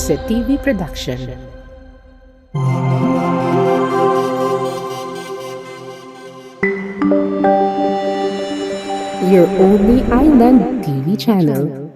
Jose TV Production. Your only island TV channel.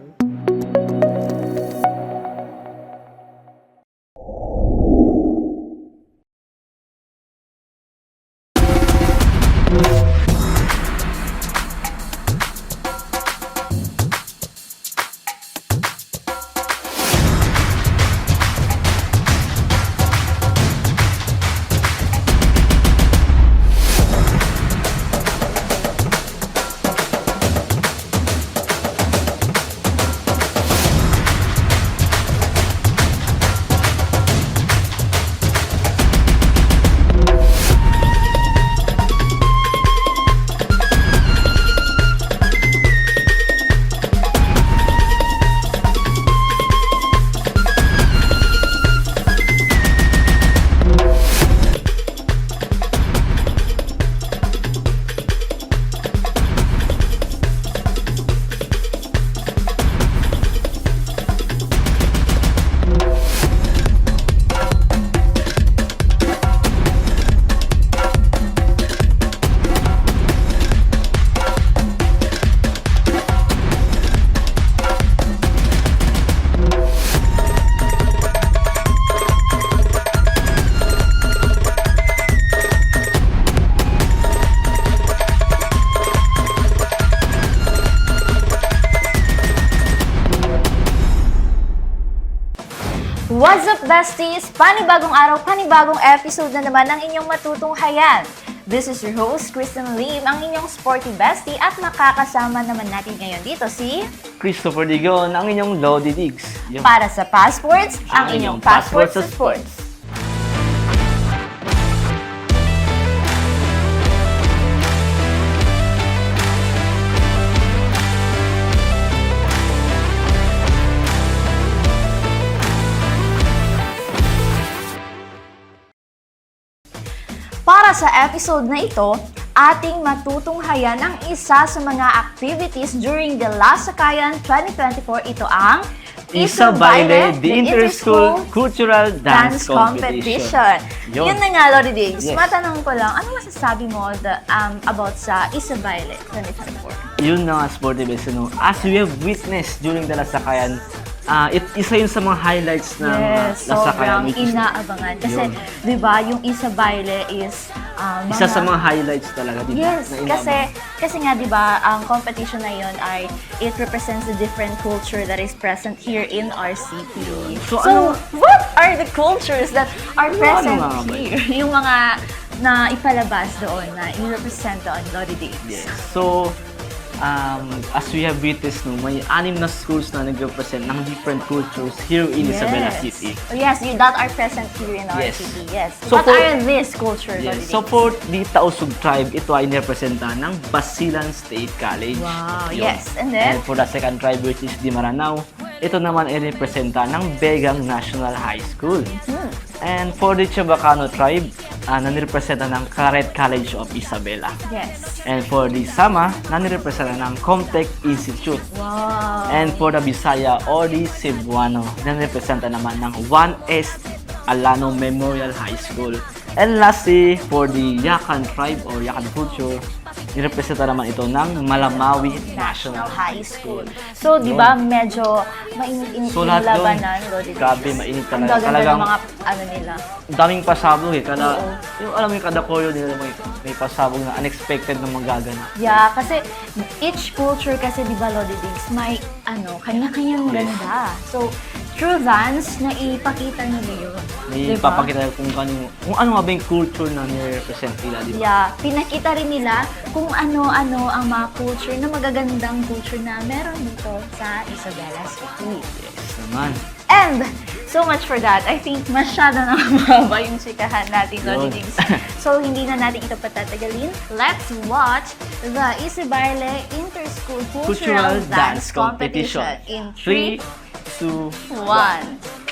What's up, besties? Panibagong araw, panibagong episode na naman ng inyong matutunghayan. This is your host, Kristen Lim, ang inyong sporty bestie, at makakasama naman natin ngayon dito si Christopher Digon, ang inyong Lodi Diggs. para sa Passports, ang inyong Passports sa Sports. Para sa episode na ito, ating matutunghayan ang isa sa mga activities during the Last Sakayan 2024. Ito ang Isa Baile, the Interschool Cultural Dance Competition. Yun na nga, Lodi Diggs. Yes. Matanong ko lang, ano masasabi mo about sa Isa Baile 2024? Yun na nga, sporty best, no? As we have witnessed during the Last Sakayan, isa yun sa mga highlights ng Yes, Last Sakayan. sobrang inaabangan. Kasi, Yun. di ba, yung Isa Baile is Isa sa mga highlights talaga, di ba? Yes, na inaabangan. kasi nga 'di ba, ang competition na 'yon ay it represents the different culture that is present here in our city. So, what are the cultures that are present nga ba? here? Yung mga na ipalabas doon na i-represent doon, Lodi Diggs. Yes. So, as we have witnessed, no, may 6 na schools na nag-represent ng different cultures here in Isabela City. Yes, that are present here in our Yes. city. Yes. So What for- are these cultures, Lodi Yes. Diggs? So for the Tausug tribe, ito ay nirepresenta ng Basilan State College. Wow, Yun. yes. And then? for the second tribe, which is Di Maranao, ito naman ay representa ng Begang National High School. And for the Chabacano tribe, nanirepresenta ng Claret College of Isabela. Yes. And for the Sama, nanirepresenta ng Comtech Institute. Wow. And for the Bisaya or the Cebuano, nanirepresenta naman ng 1S Alano Memorial High School. And lastly, for the Yakan tribe or Yakan culture, nirepresenta naman ito ng Malamawi National High School. So, di ba, medyo mainit-init So, yung lahat yun, labanan, Lodi Diggs. grabe, mainit Ang talaga. gaganda Talagang- ng mga, nila. Ang daming pasabog eh. Kada, Oo. yung alam mo yung kada choreo nila may pasabog na unexpected na magaganap. Yeah, kasi each culture kasi, di ba, Lodi Diggs, may, kanya-kanyang ganda. So, through dance, na ipakita nila yun. May Di ba? papakita kung ano nga ba yung culture na nire-represent nila, di ba? Yeah, pinakita rin nila kung ano-ano ang mga culture na magagandang culture na meron dito sa Isabela City. Yes naman. And, so much for that. I think masyado na mababa yung chikahan natin, Lodi Yun. Diggs. So, hindi na natin ito patatagalin. Let's watch the Isibaile Interschool Cultural Dance Competition in 3, 2, 1.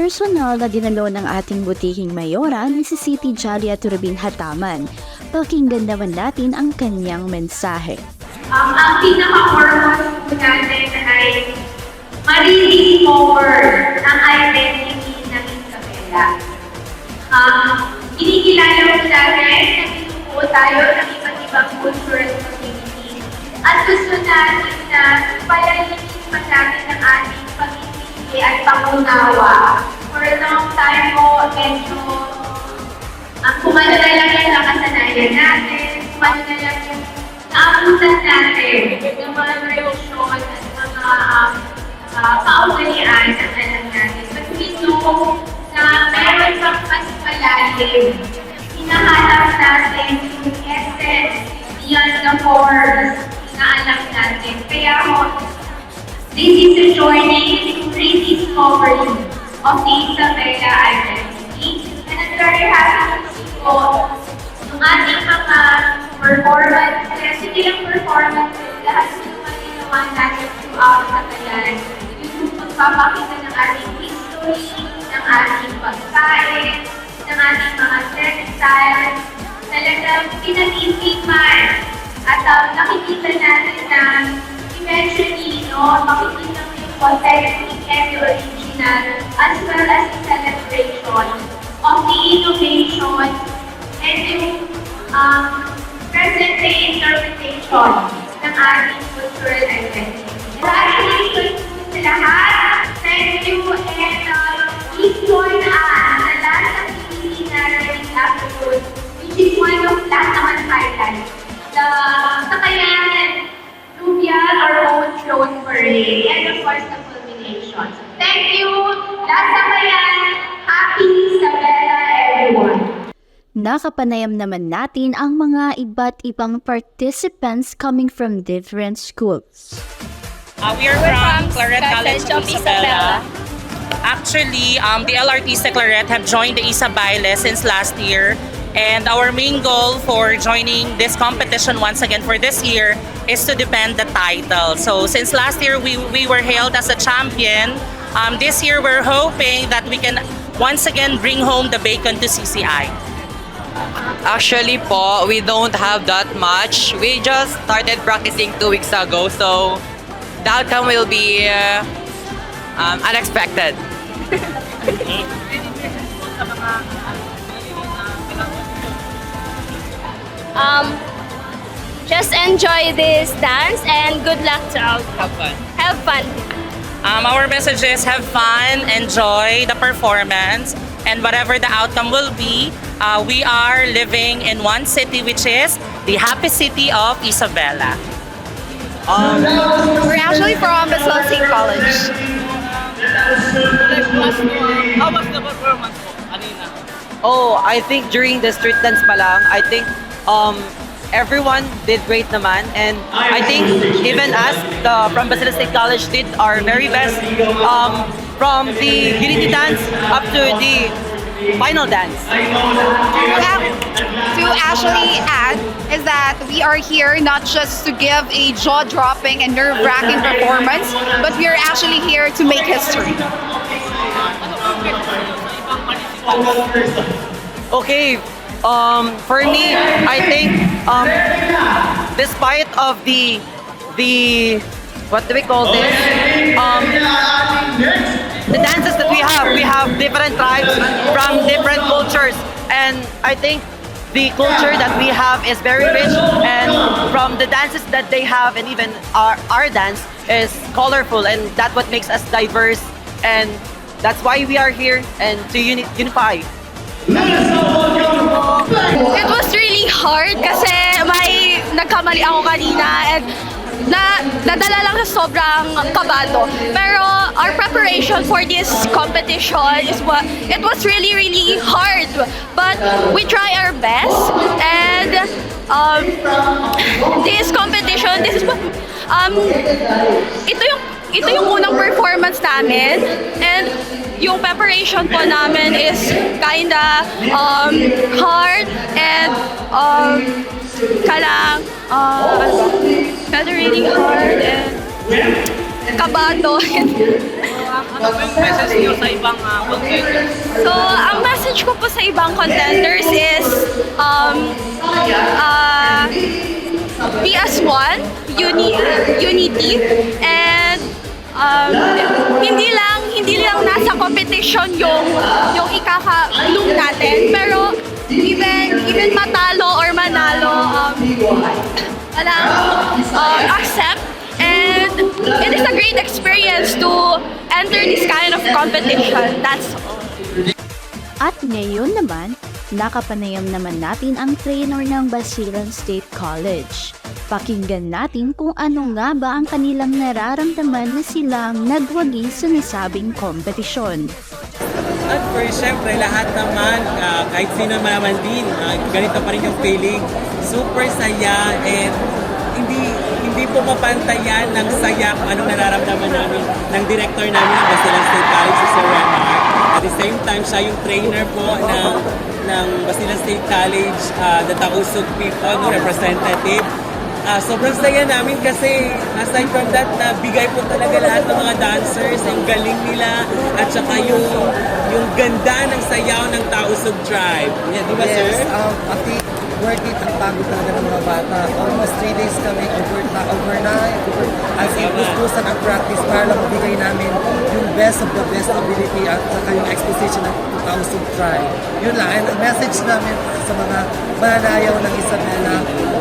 personal na dinalo ng ating butihing mayora ni si City Jolly at Rubin Hataman. Pakinggan naman natin ang kanyang mensahe. Ang pinaka-purpose po natin ay ma-rediscover ang identity ng Isabela. Kinikilala po natin na binubuo tayo ng iba't ibang cultural communities at gusto natin na palalimin pa natin ang ating pag-ibig at pangunawa. For a long time po, medyo kumano na lang yung nakasanayan natin, kumano na lang yung naabutan natin ng mga tradisyon at mga kaugalian ng alam natin. But we know na meron pang mas malalim. Hinahanap natin yung essence beyond the forms na alam natin. Kaya this is a journey to rediscovery of the Isabela identity. And I'm very happy to see po yung ating mga performances, hindi lang performances, lahat ng mga ginawa natin throughout sa kaya. Yung pagpapakita ng ating history, ng ating pagkain, ng ating mga textiles, talagang pinag-isipan. At nakikita natin na eventually, makikita mo yung authentic and the original, as well as the celebration of the innovation and yung present-day interpretation ng ating cultural identity. Congratulations sa lahat! Thank you and please join us sa last activity natin this afternoon, which is one of last naman highlights. The Sakayan Rubial or Old Road Parade and of course the culmination. Thank you! Last Sakayan! Happy Isabela everyone! Nakapanayam naman natin ang mga iba't ibang participants coming from different schools. We are from Claret College of Isabela. Actually, the LRT Claret have joined the Isabela since last year. And our main goal for joining this competition once again for this year is to defend the title. So since last year we were hailed as a champion, this year we're hoping that we can once again bring home the bacon to CCI. Actually po, we don't have that much. We just started practicing 2 weeks ago, so the outcome will be unexpected. Just enjoy this dance and good luck to all. Have fun. Have fun. Our message is have fun, enjoy the performance, and whatever the outcome will be, we are living in one city, which is the happy city of Isabela. We're actually from Basel State College. How was the performance po kanina? Oh, I think during the street dance pa lang, I think everyone did great naman, and I think even us from Basel State College did our very best from the unity dance up to the final dance. To actually add is that we are here not just to give a jaw-dropping and nerve-wracking performance, but we are actually here to make history. Okay, for me, I think despite of the what do we call this? The dances that we have different tribes from different cultures, and I think the culture that we have is very rich, and from the dances that they have, and even our dance is colorful, and that's what makes us diverse, and that's why we are here and to unify. It was really hard kasi may nagkamali ako kanina and nadala lang sa sobrang kabado. Pero our preparation for this competition it was really, really hard. But we try our best, and this competition, ito yung unang performance namin, and yung preparation po namin is kinda hard and kinda really hard and kabado. Ano po yung message niyo sa ibang contenders? So, ang message ko po sa ibang contenders is be as one, unity, and hindi lang nasa competition yung ikaka-bloom natin, pero even matalo or manalo, accept. And it is a great experience to enter this kind of competition. That's all. At ngayon naman, nakapanayam naman natin ang trainer ng Basilan State College. Pakinggan natin kung ano nga ba ang kanilang nararamdaman na silang nagwagi sa nasabing kompetisyon. At first, syempre, lahat naman, kahit sino naman din, ganito pa rin yung feeling. Super saya and hindi po mapantayan ng saya kung anong nararamdaman namin ng director namin ng Basilan State College, si Sir Remar. At the same time, siya yung trainer po ng Basilan State College, the Tausug people, no, representative. Sobrang saya namin kasi aside from that, nabigay po talaga lahat ng mga dancers, yung galing nila, at saka yung ganda ng sayaw ng Tausug Tribe. Yeah, di ba, sir? Pati worth it ang pagod talaga ng mga bata. Almost 3 days kami overnight. As in, gustusan ang practice para lang mabigay namin yung best of the best ability at saka yung exposition ng Tausug Tribe. Yun lang. And ang message namin sa mga mananayaw ng Isabela,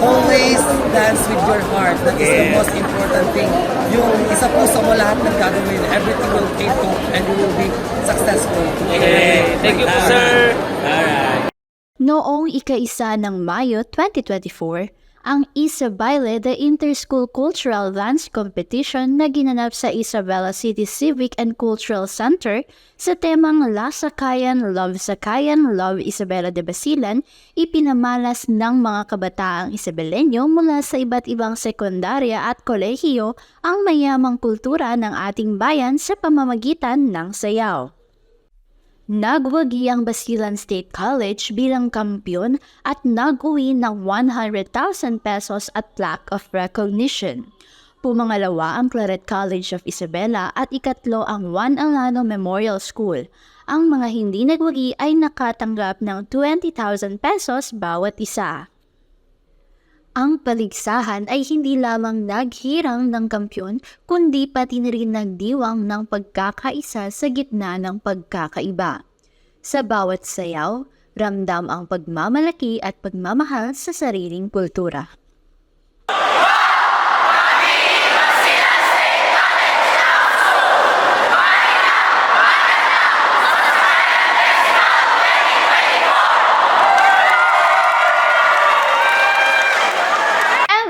always dance with your heart. That is the most important thing. Yung isa puso mo lahat ng gagawin, everything will pay off and you will be successful. Okay. Thank you po, sir. Alright. Noong ika-1 ng Mayo 2024, ang Isabayle the Interschool Cultural Dance Competition na ginanap sa Isabela City Civic and Cultural Center sa temang La Sakayan, Love Isabela de Basilan, ipinamalas ng mga kabataang Isabelenyo mula sa iba't ibang sekundarya at kolehiyo ang mayamang kultura ng ating bayan sa pamamagitan ng sayaw. Nagwagi ang Basilan State College bilang kampyon at nag-uwi ng 100,000 pesos at plaque of recognition. Pumangalawa ang Claret College of Isabela at ikatlo ang Juan Alano Memorial School. Ang mga hindi nagwagi ay nakatanggap ng 20,000 pesos bawat isa. Ang paligsahan ay hindi lamang naghirang ng kampyon, kundi pati na rin nagdiwang ng pagkakaisa sa gitna ng pagkakaiba. Sa bawat sayaw, ramdam ang pagmamalaki at pagmamahal sa sariling kultura.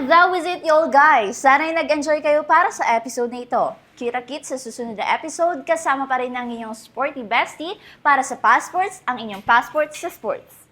That was it, y'all guys. Sana'y nag-enjoy kayo para sa episode na ito. Kita-kits sa susunod na episode, kasama pa rin ng inyong sporty bestie para sa Passports, ang inyong passport sa sports.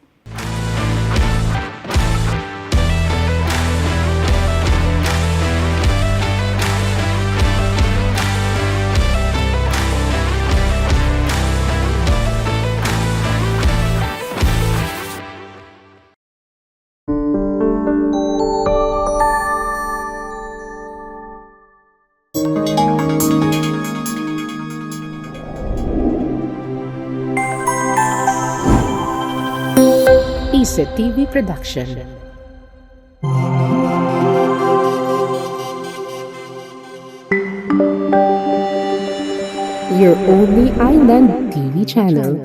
Isa TV Production. Your only island TV channel.